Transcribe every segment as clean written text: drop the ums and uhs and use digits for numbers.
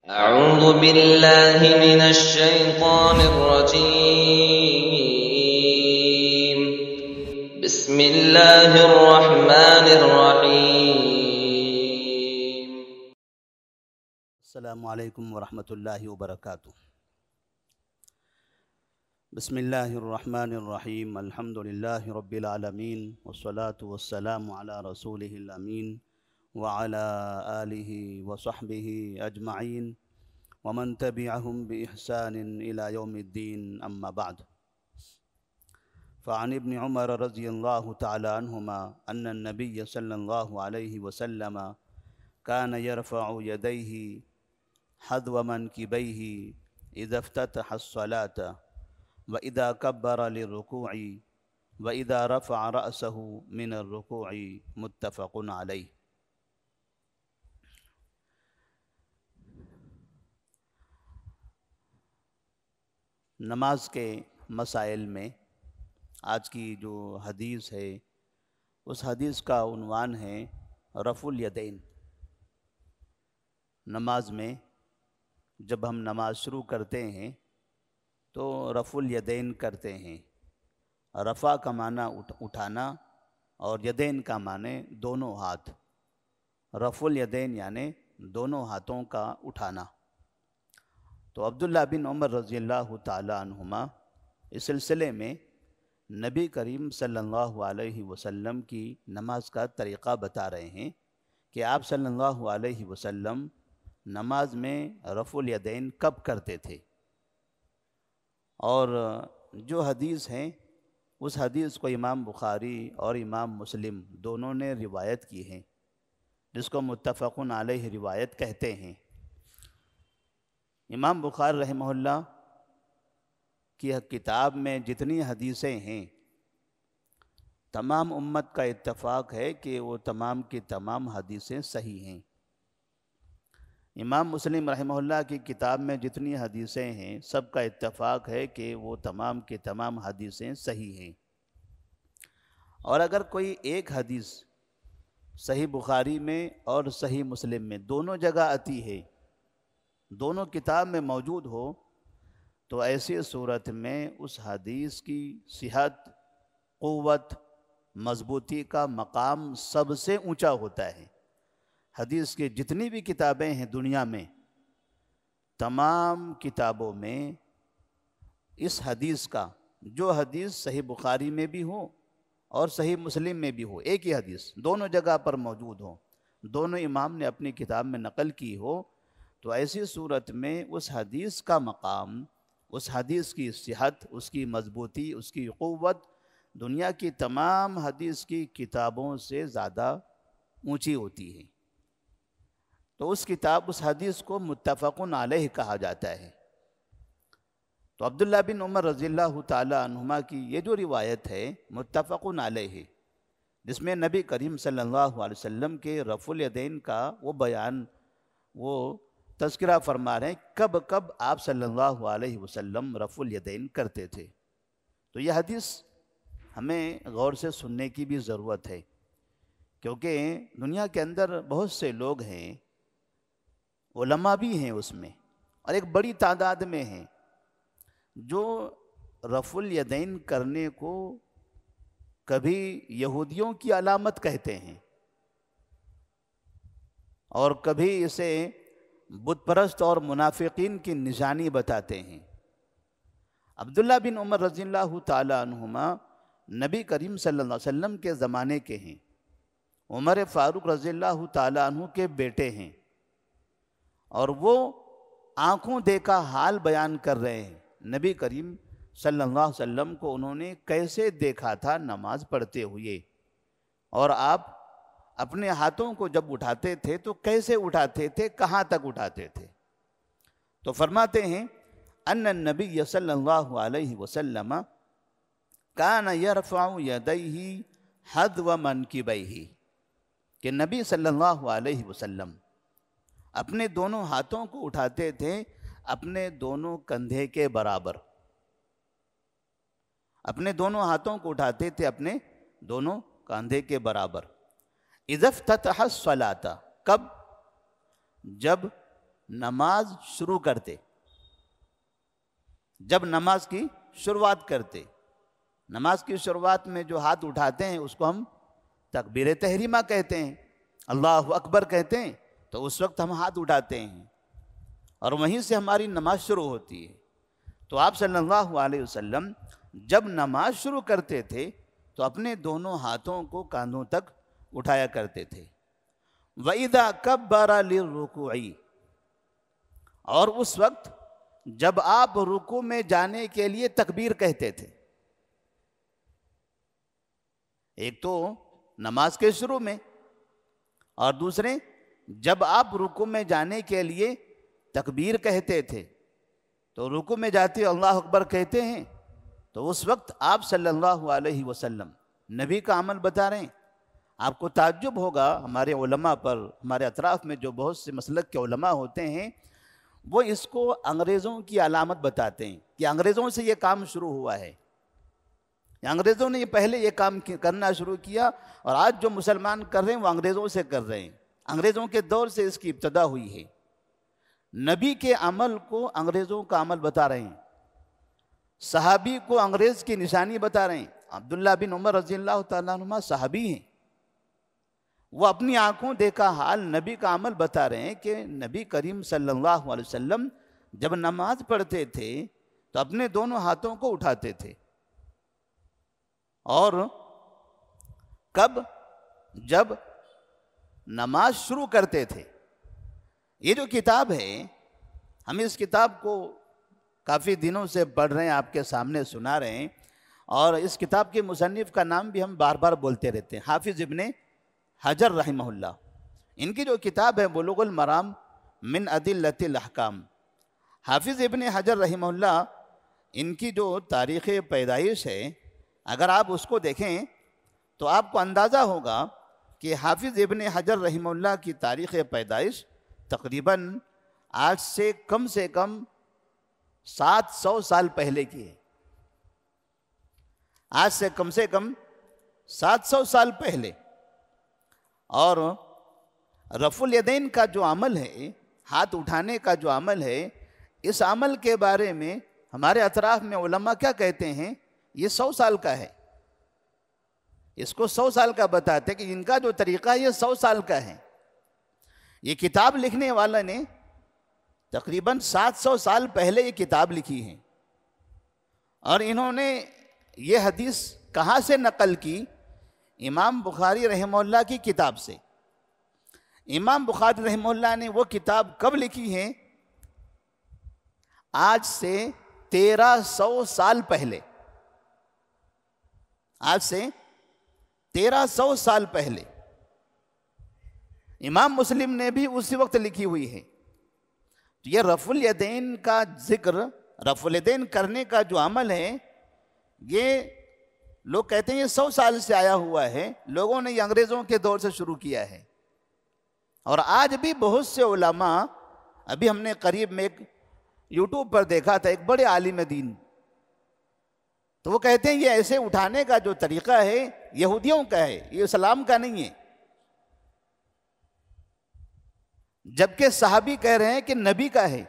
अऊज़ु बिल्लाहि मिनश शैतानिर रजीम। बिस्मिल्लाहिर रहमानिर रहीम। अस्सलामु अलैकुम वरहमतुल्लाहि वबरकातुहू। बिस्मिल्लाहिर रहमानिर रहीम। अल्हम्दुलिल्लाहि रब्बिल आलमीन वस्सलातु वस्सलामु अला रसूलिहिल अमीन व अला आलिहि व सहबिहि अजमाइन व मन तबिअहुम बि इहसानिन इला यौमिद्दीन, अम्मा बाद। फ़अन इब्न उमर रज़ियल्लाहु तआला अन्हुमा अन्न नबिय्य सल्लल्लाहु अलैहि वसल्लम कान यरफ़अु यदैहि हज़्व मनकिबैहि इज़ा इफ़्ततह अस्सलात व इज़ा कब्बर लिर्रुकूइ व इज़ा रफ़अ रअसहु मिनर रुकूइ, मुत्तफ़क़ुन अलैह। नमाज के मसाइल में आज की जो हदीस है उस हदीस का उन्वान है रफ़ुल यदैन। नमाज में जब हम नमाज शुरू करते हैं तो रफ़ुल यदैन करते हैं। रफ़ा का माना उठाना और यदैन का माने दोनों हाथ। रफ़ुल यदैन यानी दोनों हाथों का उठाना। तो अब्दुल्ला बिन उमर रज़ियल्लाहु ताला अन्हुमा इस सिलसिले में नबी करीम सल्लल्लाहु अलैहि वसल्लम की नमाज का तरीक़ा बता रहे हैं कि आप सल्लल्लाहु अलैहि वसल्लम नमाज में रफ़ुल यदैन कब करते थे। और जो हदीस हैं उस हदीस को इमाम बुखारी और इमाम मुस्लिम दोनों ने रिवायत की है, जिसको मुत्तफ़क़ुन अलैह रिवायत कहते हैं। इमाम बुखारी रहमहुल्लाह की किताब में जितनी हदीसें हैं तमाम उम्मत का इत्तफ़ाक़ है कि वो तमाम की तमाम हदीसें सही हैं। इमाम मुस्लिम रहमहुल्लाह की किताब में जितनी हदीसें हैं सब का इत्तफ़ाक़ है कि वो तमाम की तमाम हदीसें सही हैं। और अगर कोई एक हदीस सही बुखारी में और सही मुस्लिम में दोनों जगह आती है, दोनों किताब में मौजूद हो, तो ऐसी सूरत में उस हदीस की सिहत, क़ुव्वत, मज़बूती का मकाम सबसे ऊंचा होता है। हदीस की जितनी भी किताबें हैं दुनिया में, तमाम किताबों में इस हदीस का, जो हदीस सही बुखारी में भी हो और सही मुस्लिम में भी हो, एक ही हदीस दोनों जगह पर मौजूद हो, दोनों इमाम ने अपनी किताब में नकल की हो, तो ऐसी सूरत में उस हदीस का मकाम, उस हदीस की सिहत, उसकी मजबूती, उसकी क़ुव्वत दुनिया की तमाम हदीस की किताबों से ज़्यादा ऊंची होती है। तो उस हदीस को मुत्तफ़क़ुन अलैह कहा जाता है। तो अब्दुल्ला बिन उमर रज़ियल्लाहु ताला अन्हुमा की ये जो रिवायत है मुत्तफ़क़ुन अलैह, जिसमें नबी करीम सल्लल्लाहु अलैहि वसल्लम के रफ़ुल यदैन का वो बयान, वो तज़किरा फरमा रहे हैं कब कब आप सल्लल्लाहु अलैहि वसल्लम रफ़ुल यदैन करते थे। तो यह हदीस हमें गौर से सुनने की भी ज़रूरत है, क्योंकि दुनिया के अंदर बहुत से लोग हैं, उलमा भी हैं उसमें, और एक बड़ी तादाद में हैं जो रफ़ुल यदैन करने को कभी यहूदियों की अलामत कहते हैं और कभी इसे बुत परस्त और मुनाफिकीन की निशानी बताते हैं। अब्दुल्ला बिन उमर रज़ियल्लाहु ताला अन्हुमा नबी करीम सल्लल्लाहु अलैहि वसल्लम के ज़माने के हैं, उमर फ़ारूक रज़ियल्लाहु ताला अन्हु के बेटे हैं, और वो आँखों देखा हाल बयान कर रहे हैं। नबी करीम सल्लल्लाहु अलैहि वसल्लम को उन्होंने कैसे देखा था नमाज पढ़ते हुए, और आप अपने हाथों को जब उठाते थे तो कैसे उठाते थे, कहाँ तक उठाते थे। तो फरमाते हैं अन्न नबी सल्लल्लाहु अलैहि वसल्लम कान यरफ़अु यदैहि हज़्व मनकिबैहि, कि नबी सल्लल्लाहु अलैहि वसल्लम अपने दोनों हाथों को उठाते थे अपने दोनों कंधे के बराबर। अपने दोनों हाथों को उठाते थे अपने दोनों कंधे के बराबर। इज़ा इफ़्ततह अस्सलात, कब? जब नमाज शुरू करते, जब नमाज की शुरुआत करते, नमाज की शुरुआत में जो हाथ उठाते हैं उसको हम तकबीर तहरीमा कहते हैं, अल्लाह अकबर कहते हैं। तो उस वक्त हम हाथ उठाते हैं और वहीं से हमारी नमाज शुरू होती है। तो आप सल्लल्लाहु अलैहि वसल्लम जब नमाज शुरू करते थे तो अपने दोनों हाथों को कांधों तक उठाया करते थे। वइदा कब्बरा लिर्रुकुई, और उस वक्त जब आप रुकू में जाने के लिए तकबीर कहते थे, एक तो नमाज के शुरू में और दूसरे जब आप रुकू में जाने के लिए तकबीर कहते थे, तो रुकू में जाते अल्लाह अकबर कहते हैं, तो उस वक्त आप सल्लल्लाहु अलैहि वसल्लम नबी का अमल बता रहे हैं। आपको ताज्जुब होगा, हमारे उलमा पर, हमारे अतराफ में जो बहुत से मसलक के उलमा होते हैं, वो इसको अंग्रेज़ों की अलामत बताते हैं कि अंग्रेज़ों से ये काम शुरू हुआ है, अंग्रेज़ों ने ये पहले ये काम करना शुरू किया और आज जो मुसलमान कर रहे हैं वो अंग्रेज़ों से कर रहे हैं। अंग्रेज़ों के दौर से इसकी इब्तदा हुई है। नबी के अमल को अंग्रेज़ों का अमल बता रहे हैं, सहाबी को अंग्रेज़ की निशानी बता रहे हैं। अब्दुल्ला बिन उमर रज़ियल्लाहु तआला अन्हुमा सहाबी हैं, वो अपनी आंखों देखा हाल नबी का अमल बता रहे हैं कि नबी करीम सल्लल्लाहु अलैहि वसल्लम जब नमाज पढ़ते थे तो अपने दोनों हाथों को उठाते थे, और कब, जब नमाज शुरू करते थे। ये जो किताब है, हम इस किताब को काफ़ी दिनों से पढ़ रहे हैं, आपके सामने सुना रहे हैं, और इस किताब के मुसन्निफ का नाम भी हम बार बार बोलते रहते हैं, हाफिज़ इब्ने हजर रहमहुल्लाह। इनकी जो किताब है बुलुगुल मराम मिन अदिल्लतिल अहकाम, हाफिज़ इब्ने हजर रहमहुल्लाह, इनकी जो तारीख़ पैदाइश है, अगर आप उसको देखें तो आपको अंदाज़ा होगा कि हाफिज़ इब्ने हजर रहमहुल्लाह की तारीख़ पैदाइश तकरीबन आज से कम 700 साल पहले की है। आज से कम 700 साल पहले। और रफुल यदैन का जो अमल है, हाथ उठाने का जो अमल है, इस अमल के बारे में हमारे अतराफ में उलमा क्या कहते हैं, ये 100 साल का है। इसको 100 साल का बताते हैं कि इनका जो तरीका है ये 100 साल का है। ये किताब लिखने वाला ने तकरीबन 700 साल पहले ये किताब लिखी है, और इन्होंने ये हदीस कहाँ से नकल की? इमाम बुखारी रहमहुल्लाह की किताब से। इमाम बुखारी रहमहुल्लाह ने वो किताब कब लिखी है? आज से 1300 साल पहले। आज से 1300 साल पहले इमाम मुस्लिम ने भी उसी वक्त लिखी हुई है। तो ये रफुल यदैन का जिक्र, रफुल यदैन करने का जो अमल है, ये लोग कहते हैं ये 100 साल से आया हुआ है। लोगों ने ये अंग्रेज़ों के दौर से शुरू किया है, और आज भी बहुत से उलमा, अभी हमने करीब में एक यूट्यूब पर देखा था, एक बड़े आलिम दीन, तो वो कहते हैं ये ऐसे उठाने का जो तरीका है यहूदियों का है, ये इस्लाम का नहीं है। जबकि सहाबी कह रहे हैं कि नबी का है,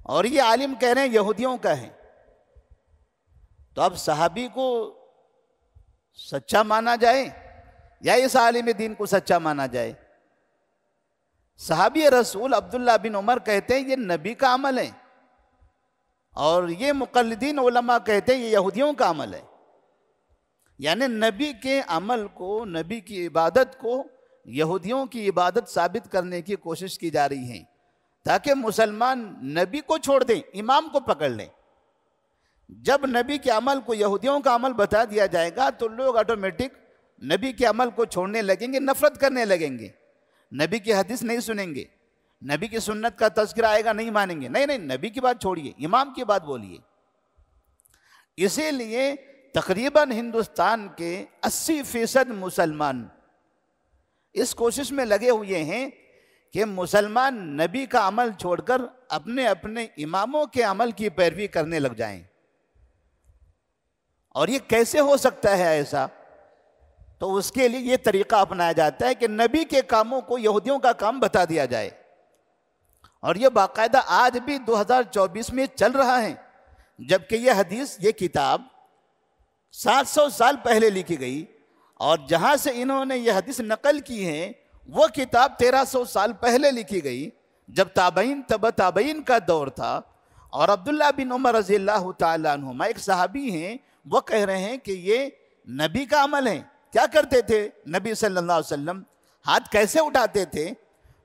और ये आलिम कह रहे हैं यहूदियों का है। तो अब सहाबी को सच्चा माना जाए या इस आलिम दीन को सच्चा माना जाए? सहाबी रसूल अब्दुल्ला बिन उमर कहते हैं ये नबी का अमल है, और ये मुक़ल्लिदीन उलमा कहते हैं ये यहूदियों का अमल है। यानी नबी के अमल को, नबी की इबादत को यहूदियों की इबादत साबित करने की कोशिश की जा रही है, ताकि मुसलमान नबी को छोड़ दें, इमाम को पकड़ लें। जब नबी के अमल को यहूदियों का अमल बता दिया जाएगा तो लोग ऑटोमेटिक नबी के अमल को छोड़ने लगेंगे, नफरत करने लगेंगे, नबी की हदीस नहीं सुनेंगे, नबी की सुन्नत का तज़किरा आएगा नहीं मानेंगे। नहीं नहीं, नबी की बात छोड़िए, इमाम की बात बोलिए। इसीलिए तकरीबन हिंदुस्तान के 80% मुसलमान इस कोशिश में लगे हुए हैं कि मुसलमान नबी का अमल छोड़कर अपने अपने इमामों के अमल की पैरवी करने लग जाएं। और ये कैसे हो सकता है ऐसा? तो उसके लिए ये तरीका अपनाया जाता है कि नबी के कामों को यहूदियों का काम बता दिया जाए, और ये बाकायदा आज भी 2024 में चल रहा है, जबकि ये हदीस, ये किताब 700 साल पहले लिखी गई, और जहाँ से इन्होंने ये हदीस नकल की है वो किताब 1300 साल पहले लिखी गई, जब ताबईन तब ताबईन का दौर था। और अब्दुल्ला बिन उमर रज़ी अल्लाह ताला अन्हुमा एक सहाबी हैं, वो कह रहे हैं कि ये नबी का अमल है। क्या करते थे नबी सल्लल्लाहु अलैहि वसल्लम, हाथ कैसे उठाते थे?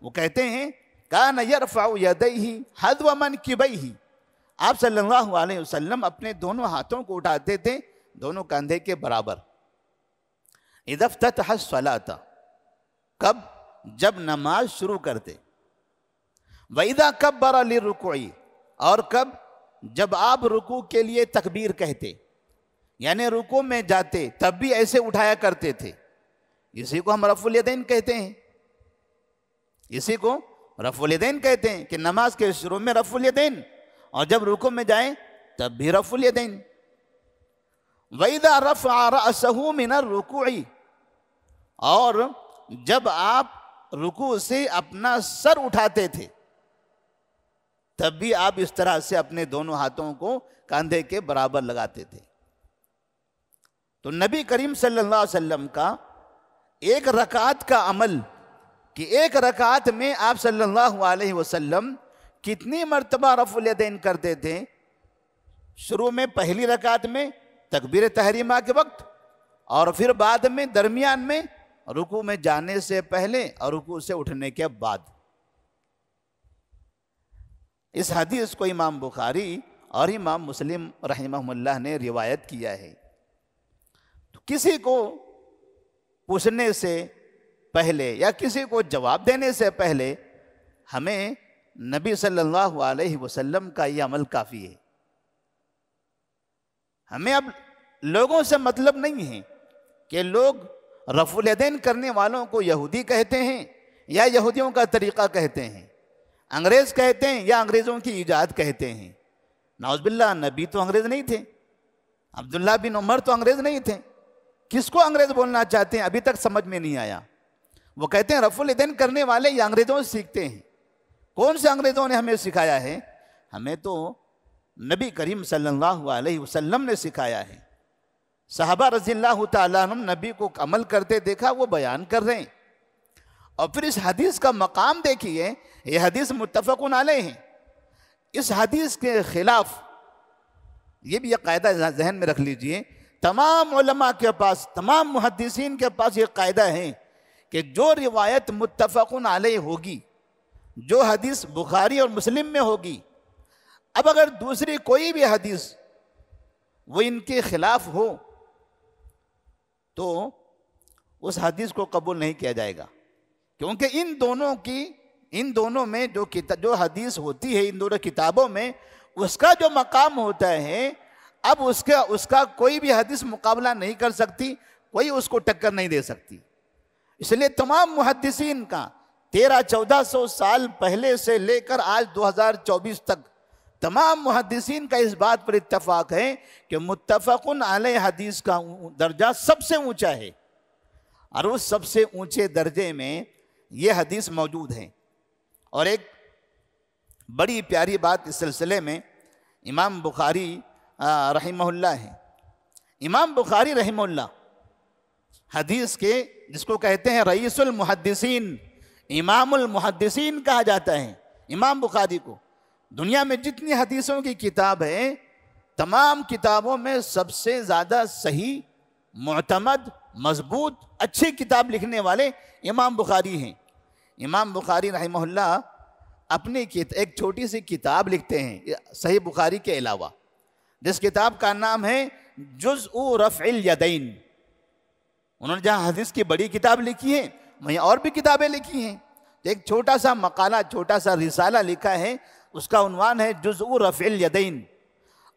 वो कहते हैं कान यरफ़उ यदैहि हज़्व मनकिबैहि, आप सल्लल्लाहु अलैहि वसल्लम अपने दोनों हाथों को उठाते थे दोनों कंधे के बराबर। इज़ा इफ्ततह सलाता, कब? जब नमाज शुरू करते। व इज़ा कब्बरा लिरुकुई, और कब? जब आप रुकू के लिए तकबीर कहते, यानी रुकू में जाते तब भी ऐसे उठाया करते थे। इसी को हम रफ़ुल यदैन कहते हैं, इसी को रफ़ुल यदैन कहते हैं कि नमाज के शुरू में रफ़ुल यदैन, और जब रुकू में जाए तब भी रफ़ुल यदैन। व इज़ा रफ़अ रअसहु मिनर रुकुई, और जब आप रुकू से अपना सर उठाते थे तब भी आप इस तरह से अपने दोनों हाथों को कंधे के बराबर लगाते थे। तो नबी करीम सल्लल्लाहु अलैहि वसल्लम का एक रकात का अमल, कि एक रकात में आप सल्लल्लाहु अलैहि वसल्लम कितनी मर्तबा रफ़ुल यदैन करते थे? शुरू में पहली रकात में तकबीर तहरीमा के वक्त, और फिर बाद में दरमियान में रुकू में जाने से पहले और रुकू से उठने के बाद। इस हदीस को इमाम बुखारी और इमाम मुस्लिम रहमहुल्लाह ने रिवायत किया है। तो किसी को पूछने से पहले या किसी को जवाब देने से पहले हमें नबी सल्लल्लाहु अलैहि वसल्लम का ये अमल काफ़ी है। हमें अब लोगों से मतलब नहीं है कि लोग रफ़ुल यदैन करने वालों को यहूदी कहते हैं या यहूदियों का तरीक़ा कहते हैं, अंग्रेज़ कहते हैं या अंग्रेज़ों की ईजाद कहते हैं। नाउज़ुबिल्लाह, नबी तो अंग्रेज़ नहीं थे, अब्दुल्ला बिन उमर तो अंग्रेज़ नहीं थे। किसको अंग्रेज़ बोलना चाहते हैं अभी तक समझ में नहीं आया। वो कहते हैं रफ़ुल यदैन करने वाले ये अंग्रेज़ों से सीखते हैं। कौन से अंग्रेज़ों ने हमें सिखाया है? हमें तो नबी करीम सल्लल्लाहु अलैहि वसल्लम ने सिखाया है। सहाबा रज़ियल्लाहु ताला अन्हुम नबी को अमल करते देखा, वो बयान कर रहे हैं। और फिर इस हदीस का मकाम देखिए, ये हदीस मुत्तफ़क़ुन अलैह है। इस हदीस के खिलाफ, ये भी ये कायदा जहन में रख लीजिए, तमाम उलमा के पास, तमाम मुहद्दिसीन के पास ये कायदा है कि जो रिवायत मुत्तफ़क़ुन अलैह होगी, जो हदीस बुखारी और मुस्लिम में होगी, अब अगर दूसरी कोई भी हदीस वो इनके खिलाफ हो तो उस हदीस को कबूल नहीं किया जाएगा। क्योंकि इन दोनों में जो हदीस होती है, इन दोनों किताबों में उसका जो मकाम होता है, अब उसका कोई भी हदीस मुकाबला नहीं कर सकती, कोई उसको टक्कर नहीं दे सकती। इसलिए तमाम मुहद्दिसीन का 1300-1400 साल पहले से लेकर आज 2024 तक तमाम मुहद्दिसीन का इस बात पर इत्तफाक है कि मुत्तफ़क़ुन अलैह हदीस का दर्जा सबसे ऊंचा है, और उस सबसे ऊंचे दर्जे में ये हदीस मौजूद है। और एक बड़ी प्यारी बात इस सिलसिले में इमाम बुखारी रहमहुल्लाह है। इमाम बुखारी रहमहुल्लाह हदीस के, जिसको कहते हैं रईसुल मुहद्दिसीन, इमामुल मुहद्दिसीन कहा जाता है इमाम बुखारी को। दुनिया में जितनी हदीसों की किताब है, तमाम किताबों में सबसे ज़्यादा सही, मुअतमद, मजबूत, अच्छी किताब लिखने वाले इमाम बुखारी हैं। इमाम बुखारी रहमहुल्लाह अपनी एक छोटी सी किताब लिखते हैं सही बुखारी के अलावा, जिस किताब का नाम है जुज़्उ रफ़इल यदैन। उन्होंने जहाँ हदीस की बड़ी किताब लिखी है, वहीं और भी किताबें लिखी हैं। तो एक छोटा सा मकाला, छोटा सा रिसाला लिखा है, उसका उन्वान है जुज़्उ रफ़इल यदैन।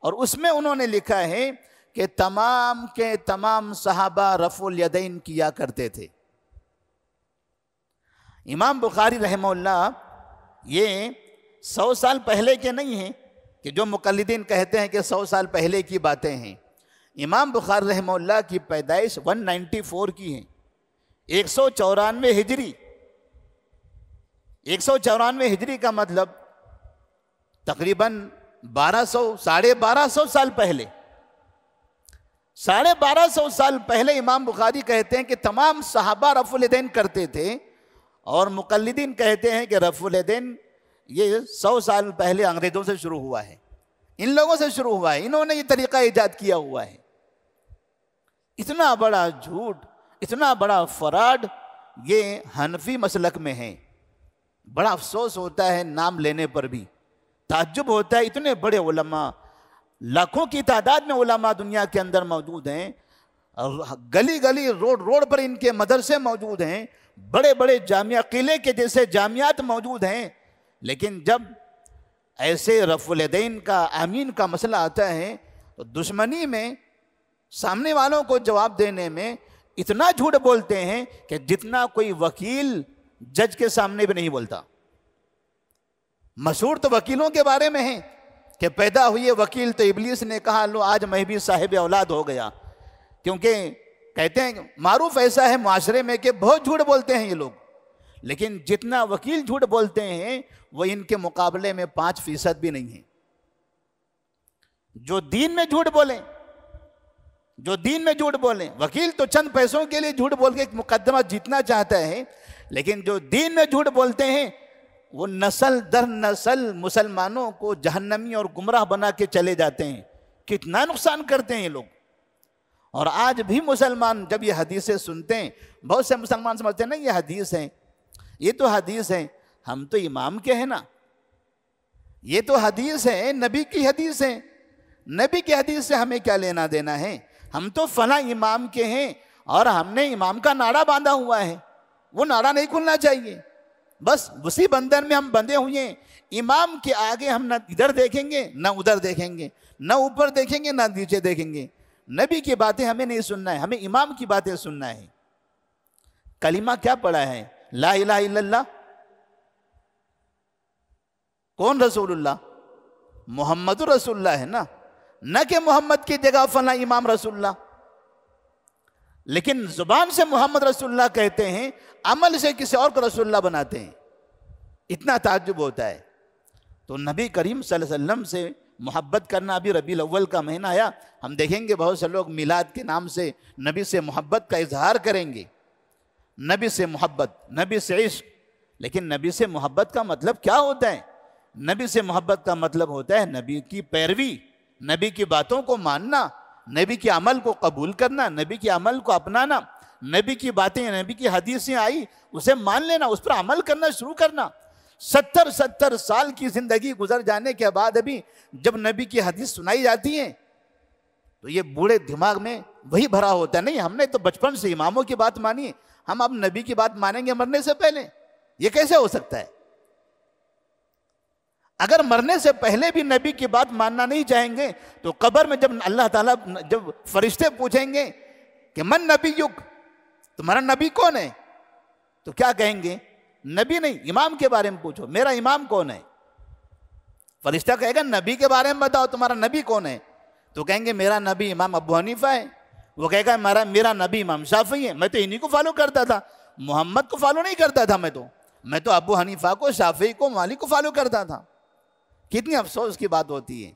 और उसमें उन्होंने लिखा है कि तमाम के तमाम सहाबा रफ़ुल यदैन किया करते थे। इमाम बुखारी रहमहुल्लाह ये 100 साल पहले के नहीं हैं कि जो मुक़ल्लिदीन कहते हैं कि 100 साल पहले की बातें हैं। इमाम बुखारी रहमहुल्लाह की पैदाइश 194 की है, 194 हिजरी। 194 हिजरी का मतलब तकरीबन 1200 साल पहले, 1250 साल पहले इमाम बुखारी कहते हैं कि तमाम सहाबा रफ़ुल यदैन करते थे, और मुक़ल्लिदीन कहते हैं कि रफ़ुल यदैन ये 100 साल पहले अंग्रेज़ों से शुरू हुआ है, इन लोगों से शुरू हुआ है, इन्होंने ये तरीक़ा ईजाद किया हुआ है। इतना बड़ा झूठ, इतना बड़ा फराड ये हनफी मसलक में है। बड़ा अफसोस होता है नाम लेने पर भी, ताज्जुब होता है, इतने बड़े उलमा, लाखों की तादाद में उलमा दुनिया के अंदर मौजूद हैं, और गली गली रोड रोड पर इनके मदरसे मौजूद हैं, बड़े बड़े जामिया, किले के जैसे जामियात मौजूद हैं, लेकिन जब ऐसे रफ़ुल यदैन का, आमीन का मसला आता है तो दुश्मनी में, सामने वालों को जवाब देने में इतना झूठ बोलते हैं कि जितना कोई वकील जज के सामने भी नहीं बोलता। मशहूर तो वकीलों के बारे में है कि पैदा हुए वकील तो इब्लीस ने कहा लो आज मैं भी साहिब औलाद हो गया, क्योंकि कहते हैं मारूफ ऐसा है माशरे में कि बहुत झूठ बोलते हैं ये लोग, लेकिन जितना वकील झूठ बोलते हैं वो इनके मुकाबले में 5% भी नहीं है। जो दीन में झूठ बोले, जो दीन में झूठ बोले, वकील तो चंद पैसों के लिए झूठ बोल के एक मुकदमा जीतना चाहता है, लेकिन जो दीन में झूठ बोलते हैं वो नस्ल दर नस्ल मुसलमानों को जहन्नमी और गुमराह बना के चले जाते हैं। कितना नुकसान करते हैं ये लोग। और आज भी मुसलमान जब ये हदीसें सुनते हैं, बहुत से मुसलमान समझते हैं ना ये हदीस है, ये तो हदीस है, हम तो इमाम के हैं ना, ये तो हदीस है, नबी की हदीस है, नबी की हदीस से हमें क्या लेना देना है, हम तो फला इमाम के हैं और हमने इमाम का नारा बांधा हुआ है, वो नारा नहीं खुलना चाहिए। बस उसी बंधन में हम बंधे हुए हैं। इमाम के आगे हम न इधर देखेंगे न उधर देखेंगे, न ऊपर देखेंगे न नीचे देखेंगे। नबी की बातें हमें नहीं सुनना है, हमें इमाम की बातें सुनना है। कलिमा क्या पढ़ा है? ला इलाहा इल्लल्लाह। कौन रसूलुल्लाह? मोहम्मदुर रसूलुल्लाह है ना, न कि मोहम्मद की जगह फला इमाम रसूलुल्लाह। लेकिन जुबान से मोहम्मद रसूलुल्लाह कहते हैं, अमल से किसी और को रसूलुल्लाह बनाते हैं। इतना ताज्जुब होता है। तो नबी करीम सल्लल्लाहु अलैहि वसल्लम से मोहब्बत करना, अभी रबीउल अव्वल का महीना आया, हम देखेंगे बहुत से लोग मिलाद के नाम से नबी से मोहब्बत का इजहार करेंगे, नबी से मोहब्बत, नबी से इश्क। लेकिन नबी से मोहब्बत का मतलब क्या होता है? नबी से मोहब्बत का मतलब होता है नबी की पैरवी, नबी की बातों को मानना, नबी के अमल को कबूल करना, नबी के अमल को अपनाना, नबी की बातें, नबी की हदीसें आई उसे मान लेना, उस पर अमल करना शुरू करना। 70 साल की जिंदगी गुजर जाने के बाद अभी जब नबी की हदीस सुनाई जाती है तो ये बूढ़े दिमाग में वही भरा होता है, नहीं हमने तो बचपन से इमामों की बात मानी, हम अब नबी की बात मानेंगे मरने से पहले? ये कैसे हो सकता है? अगर मरने से पहले भी नबी की बात मानना नहीं चाहेंगे तो कब्र में जब अल्लाह ताला, जब फरिश्ते पूछेंगे कि मन नबी युग, तुम्हारा नबी कौन है, तो क्या कहेंगे? नबी नहीं, इमाम के बारे में पूछो, मेरा इमाम कौन है। फरिश्ता कहेगा नबी के बारे में बताओ, तुम्हारा नबी कौन है, तो कहेंगे मेरा नबी इमाम अबू हनीफा है। वो कहेगा मेरा नबी इमाम शाफी है, मैं तो इन्हीं को फॉलो करता था, मोहम्मद को फॉलो नहीं करता था, मैं तो अबू हनीफा को, शाफी को, मालिक को फॉलो करता था। कितनी अफसोस की बात होती है।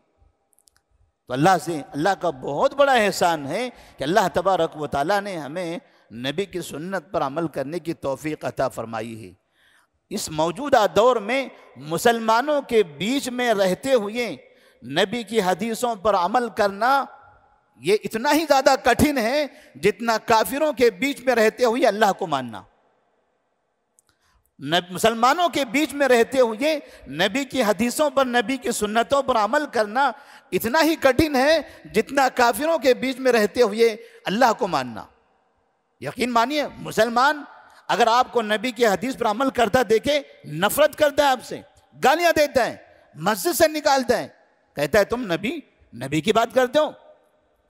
तो अल्लाह का बहुत बड़ा एहसान है कि अल्लाह तबारक व तआला ने हमें नबी की सुन्नत पर अमल करने की तौफीक अता फरमाई है। इस मौजूदा दौर में मुसलमानों के बीच में रहते हुए नबी की हदीसों पर अमल करना ये इतना ही ज़्यादा कठिन है जितना काफिरों के बीच में रहते हुए अल्लाह को मानना। मुसलमानों के बीच में रहते हुए नबी की हदीसों पर, नबी की सुन्नतों पर अमल करना इतना ही कठिन है जितना काफिरों के बीच में रहते हुए अल्लाह को मानना। यकीन मानिए, मुसलमान अगर आपको नबी की हदीस पर अमल करता देखे, नफरत करता है आपसे, गालियां देता है, मस्जिद से निकालता है, कहता है तुम नबी की बात करते हो,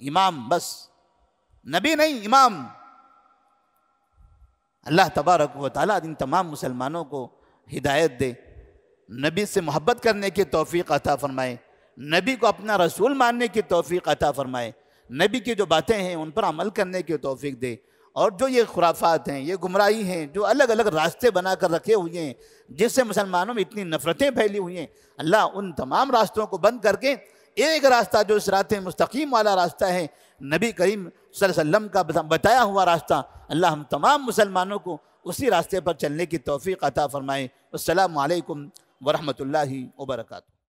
इमाम बस, नबी नहीं इमाम। अल्लाह तबारक व तआला इन तमाम मुसलमानों को हिदायत दे, नबी से मोहब्बत करने की तौफीक अता फरमाए, नबी को अपना रसूल मानने की तौफीक अता फरमाए, नबी की जो बातें हैं उन पर अमल करने की तौफीक दे, और जो ये खुराफात हैं, ये गुमराही हैं, जो अलग अलग रास्ते बना कर रखे हुए हैं, जिससे मुसलमानों में इतनी नफ़रतें फैली हुई हैं, अल्लाह उन तमाम रास्तों को बंद करके एक रास्ता जो सिरात मुस्तकीम वाला रास्ता है, नबी करीम सल्लल्लाहु अलैहि वसल्लम का बताया हुआ रास्ता, अल्लाह हम तमाम मुसलमानों को उसी रास्ते पर चलने की तौफीक अता फरमाए। अस्सलामु अलैकुम व रहमतुल्लाहि व बरकातुहू।